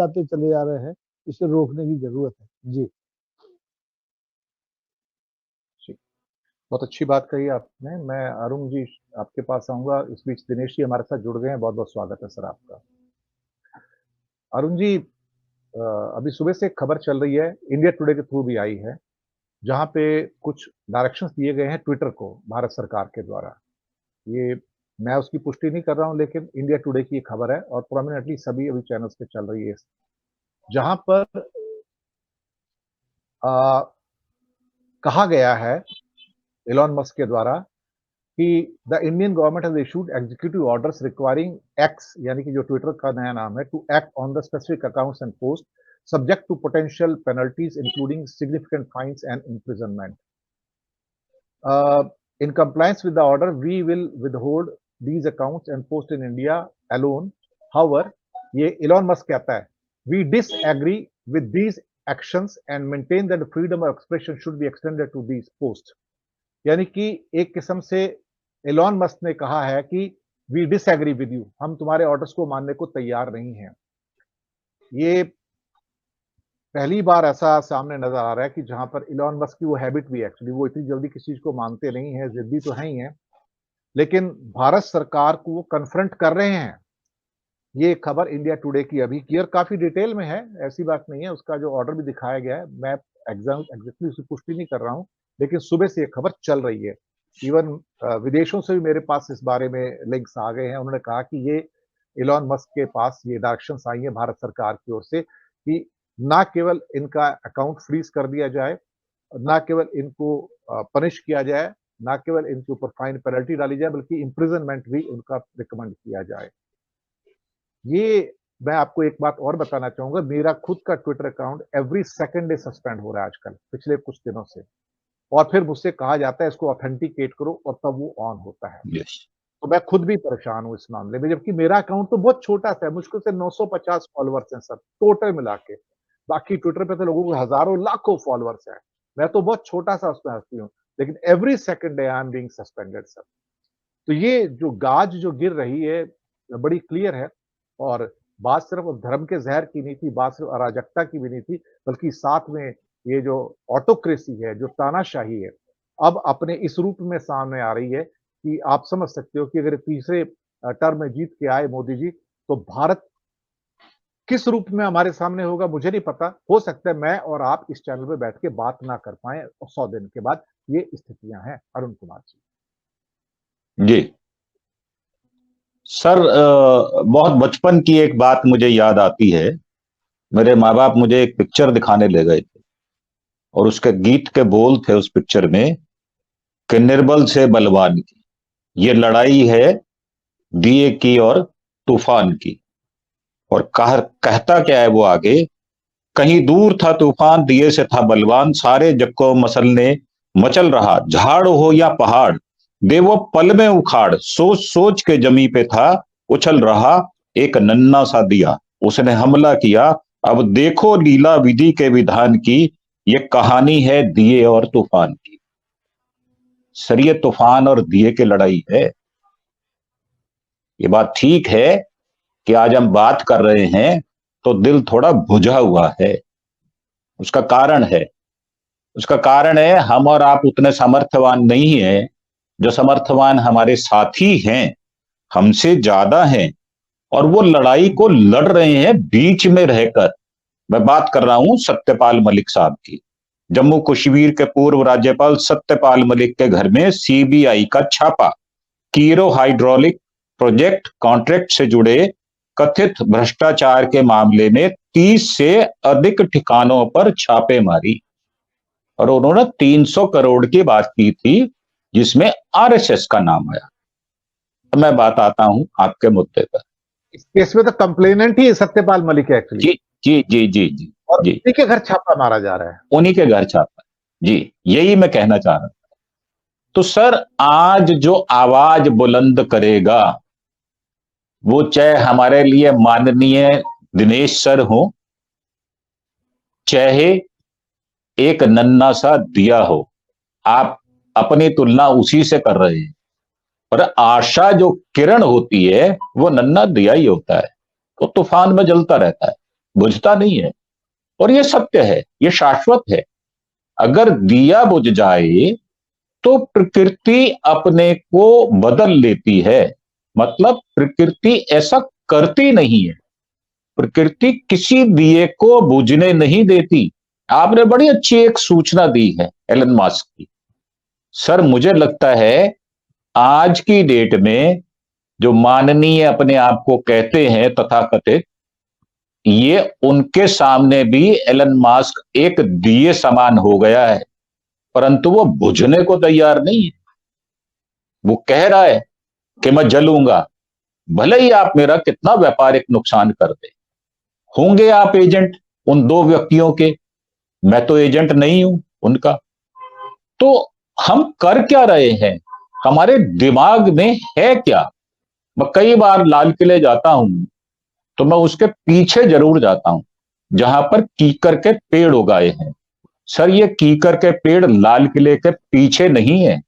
आते चले जा रहे हैं, इसे रोकने की जरूरत है। जी बहुत अच्छी बात कही आपने। मैं अरुण जी आपके पास आऊंगा। इस बीच दिनेश जी हमारे साथ जुड़ गए हैं, बहुत बहुत स्वागत है सर आपका। अरुण जी, अभी सुबह से एक खबर चल रही है, इंडिया टुडे के थ्रू भी आई है, जहां पे कुछ डायरेक्शंस दिए गए हैं ट्विटर को भारत सरकार के द्वारा। ये मैं उसकी पुष्टि नहीं कर रहा हूं, लेकिन इंडिया टुडे की खबर है और प्रोमिनेंटली सभी अभी चैनल्स पे चल रही है, जहां पर कहा गया है एलन मस्क के द्वारा कि the Indian government has issued executive orders requiring X, यानी कि जो ट्विटर का नया नाम है, to act on the specific accounts and post subject to potential penalties including significant fines and imprisonment. In compliance with the order, we will withhold these accounts and post in India alone. However, ये Elon Musk कहता है, we disagree with these actions and maintain that the freedom of expression should be extended to these posts. यानी कि एक किस्म से Elon Musk ने कहा है कि वी डिसएग्री विद यू, हम तुम्हारे ऑर्डर्स को मानने को तैयार नहीं हैं। ये पहली बार ऐसा सामने नजर आ रहा है कि जहां पर एलॉन मस्क की वो हैबिट भी, एक्चुअली वो इतनी जल्दी किसी चीज को मानते नहीं है, जिद्दी तो है ही है, लेकिन भारत सरकार को वो कन्फ्रंट कर रहे हैं। ये खबर इंडिया टुडे की अभी की और काफी डिटेल में है, ऐसी बात नहीं है, उसका जो ऑर्डर भी दिखाया गया है, मैं एग्जैक्टली उसकी पुष्टि नहीं कर रहा हूं, लेकिन सुबह से ये खबर चल रही है। इवन विदेशों से भी मेरे पास इस बारे में लिंक्स आ गए हैं। उन्होंने कहा कि ये एलॉन मस्क के पास ये डायरेक्शंस आई है भारत सरकार की ओर से कि ना केवल इनका अकाउंट फ्रीज कर दिया जाए, ना केवल इनको पनिश किया जाए, ना केवल इनके ऊपर फाइन पेनल्टी डाली जाए, बल्कि इम्प्रिजनमेंट भी उनका रिकमेंड किया जाए। ये मैं आपको एक बात और बताना चाहूंगा, मेरा खुद का Twitter account every second day suspend हो रहा है आजकल, पिछले कुछ दिनों से, और फिर मुझसे कहा जाता है इसको ऑथेंटिकेट करो और तब वो ऑन होता है। तो मैं खुद भी परेशान हूं इस मामले में, जबकि मेरा अकाउंट तो बहुत छोटा सा है, मुश्किल से 950 फॉलोअर्स हैं सर टोटल मिला के। बाकी ट्विटर पे तो लोगों को हजारों लाखों फॉलोअर्स हैं, मैं तो बहुत छोटा सा उसमें हस्ती हूँ, लेकिन every second day I am being suspended sir. तो ये जो गाज जो गिर रही है बड़ी क्लियर है, और बात सिर्फ धर्म के जहर की नहीं थी, बात सिर्फ अराजकता की भी नहीं थी, बल्कि साथ में ये जो ऑटोक्रेसी है, जो तानाशाही है, अब अपने इस रूप में सामने आ रही है कि आप समझ सकते हो कि अगर तीसरे टर्म में जीत के आए मोदी जी, तो भारत किस रूप में हमारे सामने होगा मुझे नहीं पता। हो सकता है मैं और आप इस चैनल पे बैठ के बात ना कर पाए 100 दिन के बाद। ये स्थितियां हैं अरुण कुमार जी सर, बहुत बचपन की एक बात मुझे याद आती है। मेरे माँ बाप मुझे एक पिक्चर दिखाने ले गए थे और उसके गीत के बोल थे उस पिक्चर में कि निर्बल से बलवान की ये लड़ाई है दिए की और तूफान की। और कहता क्या है वो आगे, कहीं दूर था तूफान दिए से था बलवान, सारे जग को मसलने मचल रहा, झाड़ हो या पहाड़ दे वो पल में उखाड़, सोच सोच के जमी पे था उछल रहा एक नन्ना सा दिया, उसने हमला किया अब देखो लीला विधि के विधान की, ये कहानी है दिए और तूफान की। सर ये तूफान और दिए की लड़ाई है। ये बात ठीक है कि आज हम बात कर रहे हैं तो दिल थोड़ा बुझा हुआ है। उसका कारण है हम और आप उतने सामर्थ्यवान नहीं हैं। जो सामर्थ्यवान हमारे साथी हैं हमसे ज्यादा हैं और वो लड़ाई को लड़ रहे हैं बीच में रहकर। मैं बात कर रहा हूं सत्यपाल मलिक साहब की। जम्मू कश्मीर के पूर्व राज्यपाल सत्यपाल मलिक के घर में सीबीआई का छापा, कीरो हाइड्रोलिक प्रोजेक्ट कॉन्ट्रैक्ट से जुड़े कथित भ्रष्टाचार के मामले में 30 से अधिक ठिकानों पर छापे मारी और उन्होंने 300 करोड़ की बात की थी जिसमें आरएसएस का नाम आया। तो मैं बात आता हूं आपके मुद्दे पर। इस केस में तो कंप्लेनेंट ही सत्यपाल मलिक है एक्चुअली। जी जी जी जी जी और जी उन्हीं के घर छापा मारा जा रहा है। उन्हीं के घर छापा। जी यही मैं कहना चाह रहा था। तो सर आज जो आवाज बुलंद करेगा वो चाहे हमारे लिए माननीय दिनेश सर हो, चाहे एक नन्ना सा दिया हो, आप अपनी तुलना उसी से कर रहे हैं। पर आशा जो किरण होती है वो नन्ना दिया ही होता है, वो तूफान में जलता रहता है। बुझता नहीं है। और ये सत्य है, ये शाश्वत है। अगर दिया बुझ जाए तो प्रकृति अपने को बदल लेती है। मतलब प्रकृति ऐसा करती नहीं है, प्रकृति किसी दिए को बुझने नहीं देती। आपने बड़ी अच्छी एक सूचना दी है एलन मस्क की। सर मुझे लगता है आज की डेट में जो माननीय अपने आप को कहते हैं तथाकथित, ये उनके सामने भी एलन मस्क एक दिए समान हो गया है, परंतु वो बुझने को तैयार नहीं है। वो कह रहा है कि मैं जलूंगा, भले ही आप मेरा कितना व्यापारिक नुकसान कर दे। होंगे आप एजेंट उन दो व्यक्तियों के, मैं तो एजेंट नहीं हूं उनका। तो हम कर क्या रहे हैं, हमारे दिमाग में है क्या? मैं कई बार लाल किले जाता हूं तो मैं उसके पीछे जरूर जाता हूं जहां पर कीकर के पेड़ उगाए हैं। सर ये कीकर के पेड़ लाल किले के पीछे नहीं है,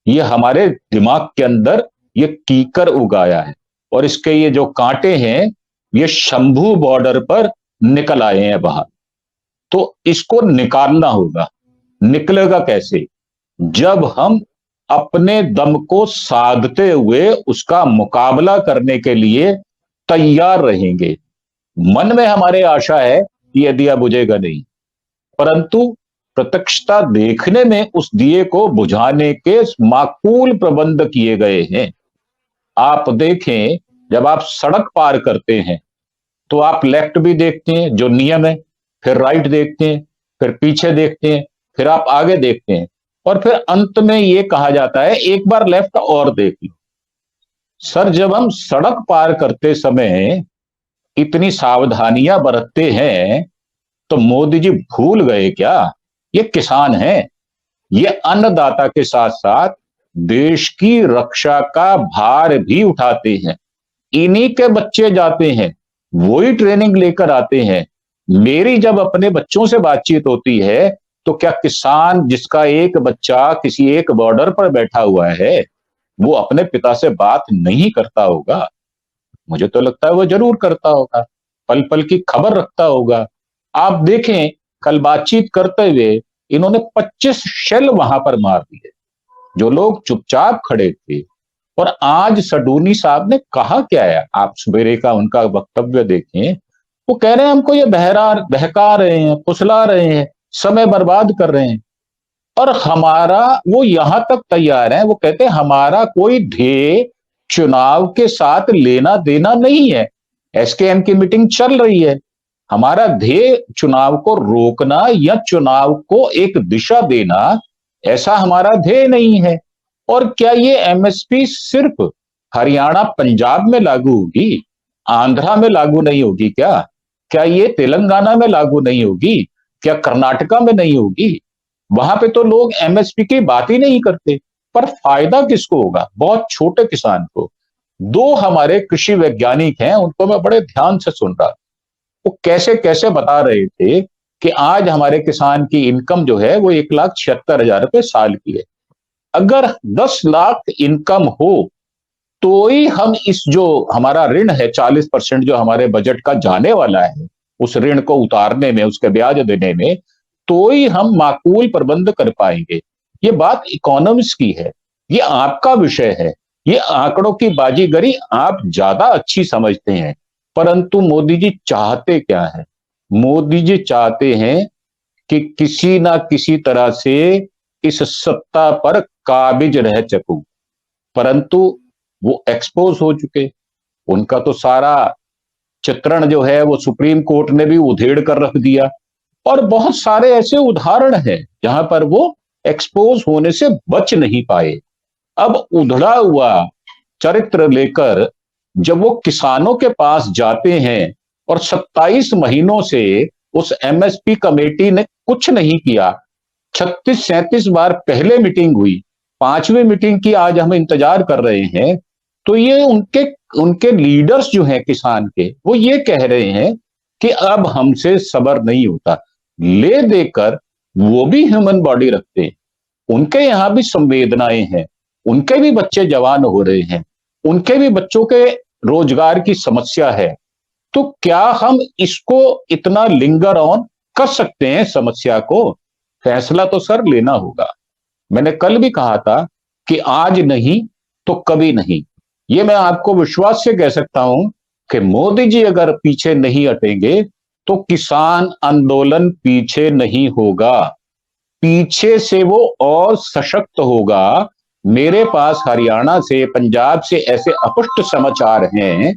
ये हमारे दिमाग के अंदर ये कीकर उगाया है। और इसके ये जो कांटे हैं ये शंभू बॉर्डर पर निकल आए हैं बाहर। तो इसको निकालना होगा। निकलेगा कैसे? जब हम अपने दम को साधते हुए उसका मुकाबला करने के लिए तैयार रहेंगे। मन में हमारे आशा है कि यह दिया बुझेगा नहीं, परंतु प्रत्यक्षता देखने में उस दिए को बुझाने के माकूल प्रबंध किए गए हैं। आप देखें, जब आप सड़क पार करते हैं तो आप लेफ्ट भी देखते हैं जो नियम है, फिर राइट देखते हैं, फिर पीछे देखते हैं, फिर आप आगे देखते हैं, और फिर अंत में यह कहा जाता है एक बार लेफ्ट और देख लो। सर जब हम सड़क पार करते समय इतनी सावधानियां बरतते हैं तो मोदी जी भूल गए क्या? ये किसान हैं, ये अन्नदाता के साथ साथ देश की रक्षा का भार भी उठाते हैं। इन्हीं के बच्चे जाते हैं, वही ट्रेनिंग लेकर आते हैं। मेरी जब अपने बच्चों से बातचीत होती है तो क्या किसान जिसका एक बच्चा किसी एक बॉर्डर पर बैठा हुआ है वो अपने पिता से बात नहीं करता होगा? मुझे तो लगता है वो जरूर करता होगा, पल पल की खबर रखता होगा। आप देखें, कल बातचीत करते हुए इन्होंने 25 शेल वहां पर मार दिए, जो लोग चुपचाप खड़े थे। और आज सडूनी साहब ने कहा क्या है, आप सवेरे का उनका वक्तव्य देखें, वो कह रहे हैं हमको ये बहका रहे हैं, फुसला रहे हैं, समय बर्बाद कर रहे हैं। और हमारा वो यहां तक तैयार है, वो कहते हैं हमारा कोई ध्येय चुनाव के साथ लेना देना नहीं है। एसकेएम की मीटिंग चल रही है, हमारा ध्येय चुनाव को रोकना या चुनाव को एक दिशा देना, ऐसा हमारा ध्येय नहीं है। और क्या ये एमएसपी सिर्फ हरियाणा पंजाब में लागू होगी, आंध्रा में लागू नहीं होगी क्या? क्या ये तेलंगाना में लागू नहीं होगी? क्या कर्नाटका में नहीं होगी? वहां पे तो लोग एमएसपी की बात ही नहीं करते। पर फायदा किसको होगा? बहुत छोटे किसान को। दो हमारे कृषि वैज्ञानिक हैं, उनको मैं बड़े ध्यान से सुन रहा, वो कैसे कैसे बता रहे थे कि आज हमारे किसान की इनकम जो है वो 1,76,000 रुपए साल की है। अगर 10 लाख इनकम हो तो ही हम इस जो हमारा ऋण है 40% जो हमारे बजट का जाने वाला है, उस ऋण को उतारने में, उसके ब्याज देने में, तो ही हम माकूल प्रबंध कर पाएंगे। ये बात इकोनॉमिक्स की है, ये आपका विषय है, ये आंकड़ों की बाजीगरी आप ज्यादा अच्छी समझते हैं। परंतु मोदी जी चाहते क्या है? मोदी जी चाहते हैं कि किसी ना किसी तरह से इस सत्ता पर काबिज रह सकूं, परंतु वो एक्सपोज हो चुके। उनका तो सारा चित्रण जो है वो सुप्रीम कोर्ट ने भी उधेड़ कर रख दिया। और बहुत सारे ऐसे उदाहरण हैं जहां पर वो एक्सपोज होने से बच नहीं पाए। अब उधड़ा हुआ चरित्र लेकर जब वो किसानों के पास जाते हैं और 27 महीनों से उस एमएसपी कमेटी ने कुछ नहीं किया, 36-37 बार पहले मीटिंग हुई, 5वीं मीटिंग की आज हम इंतजार कर रहे हैं, तो ये उनके लीडर्स जो हैं किसान के, वो ये कह रहे हैं कि अब हमसे सब्र नहीं होता। ले देकर वो भी ह्यूमन बॉडी रखते हैं, उनके यहां भी संवेदनाएं हैं, उनके भी बच्चे जवान हो रहे हैं, उनके भी बच्चों के रोजगार की समस्या है। तो क्या हम इसको इतना लिंगर ऑन कर सकते हैं समस्या को? फैसला तो सर लेना होगा। मैंने कल भी कहा था कि आज नहीं तो कभी नहीं। ये मैं आपको विश्वास से कह सकता हूं कि मोदी जी अगर पीछे नहीं हटेंगे तो किसान आंदोलन पीछे नहीं होगा, पीछे से वो और सशक्त होगा। मेरे पास हरियाणा से, पंजाब से ऐसे अपुष्ट समाचार हैं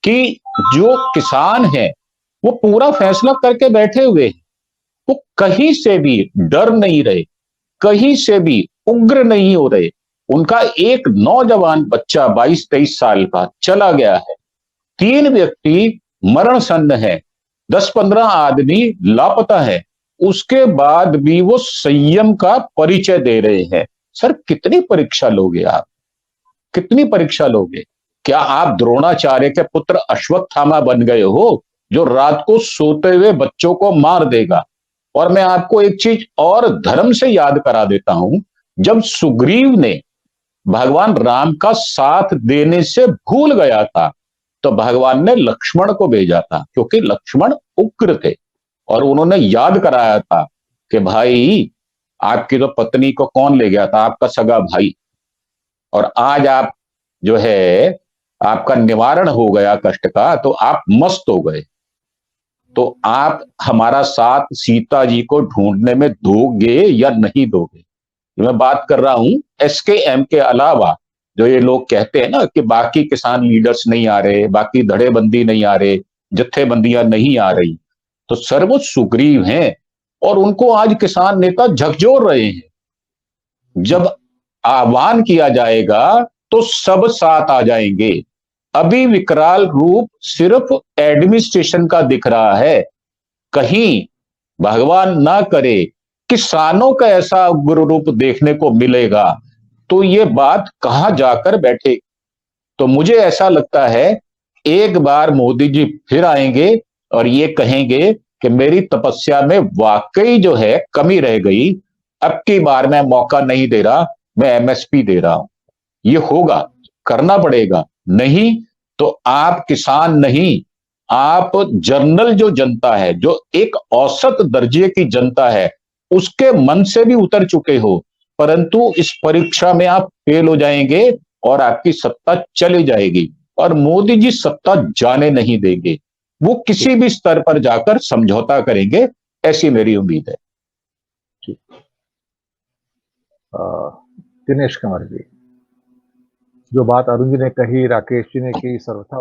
कि जो किसान हैं वो पूरा फैसला करके बैठे हुए हैं। वो कहीं से भी डर नहीं रहे, कहीं से भी उग्र नहीं हो रहे। उनका एक नौजवान बच्चा 22-23 साल का चला गया है, 3 व्यक्ति मरण सन्न है, 10-15 आदमी लापता है, उसके बाद भी वो संयम का परिचय दे रहे हैं। सर कितनी परीक्षा लोगे आप, कितनी परीक्षा लोगे? क्या आप द्रोणाचार्य के पुत्र अश्वत्थामा बन गए हो जो रात को सोते हुए बच्चों को मार देगा? और मैं आपको एक चीज और धर्म से याद करा देता हूं, जब सुग्रीव ने भगवान राम का साथ देने से भूल गया था तो भगवान ने लक्ष्मण को भेजा था, क्योंकि लक्ष्मण उग्र थे और उन्होंने याद कराया था कि भाई आपकी तो पत्नी को कौन ले गया था? आपका सगा भाई। और आज आप जो है आपका निवारण हो गया कष्ट का तो आप मस्त हो गए। तो आप हमारा साथ सीता जी को ढूंढने में दोगे या नहीं दोगे? मैं बात कर रहा हूं एसकेएम के अलावा। जो ये लोग कहते हैं ना कि बाकी किसान लीडर्स नहीं आ रहे, बाकी धड़ेबंदी नहीं आ रहे, जत्थेबंदियां नहीं आ रही, तो सर वो सुग्रीव हैं और उनको आज किसान नेता झकझोर रहे हैं। जब आह्वान किया जाएगा तो सब साथ आ जाएंगे। अभी विकराल रूप सिर्फ एडमिनिस्ट्रेशन का दिख रहा है, कहीं भगवान ना करे किसानों का ऐसा उग्र रूप देखने को मिलेगा तो ये बात कहां जाकर बैठे। तो मुझे ऐसा लगता है एक बार मोदी जी फिर आएंगे और ये कहेंगे कि मेरी तपस्या में वाकई जो है कमी रह गई, अब की बार मैं मौका नहीं दे रहा, मैं एमएसपी दे रहा हूं। ये होगा, करना पड़ेगा, नहीं तो आप किसान नहीं, आप जनरल जो जनता है, जो एक औसत दर्जे की जनता है, उसके मन से भी उतर चुके हो, परंतु इस परीक्षा में आप फेल हो जाएंगे और आपकी सत्ता चली जाएगी और मोदी जी सत्ता जाने नहीं देंगे। वो किसी भी स्तर पर जाकर समझौता करेंगे, ऐसी मेरी उम्मीद है। दिनेश कुमार जी, जो बात अरुण जी ने कही, राकेश जी ने की, सर्वथा